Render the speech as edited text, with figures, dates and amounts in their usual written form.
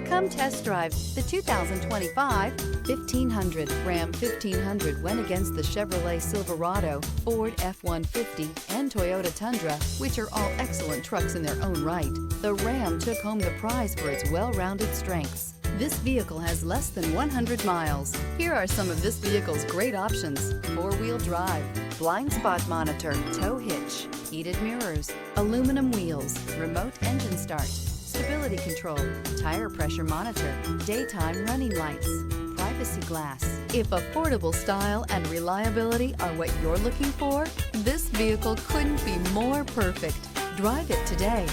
Come test drive the 2025 1500. Ram 1500 went against the Chevrolet Silverado, Ford F-150, and Toyota Tundra, which are all excellent trucks in their own right. The Ram took home the prize for its well-rounded strengths. This vehicle has less than 100 miles. Here are some of this vehicle's great options: four-wheel drive, blind spot monitor, tow hitch, heated mirrors, aluminum wheels, remote engine start, stability control, tire pressure monitor, daytime running lights, privacy glass. If affordable style and reliability are what you're looking for, this vehicle couldn't be more perfect. Drive it today.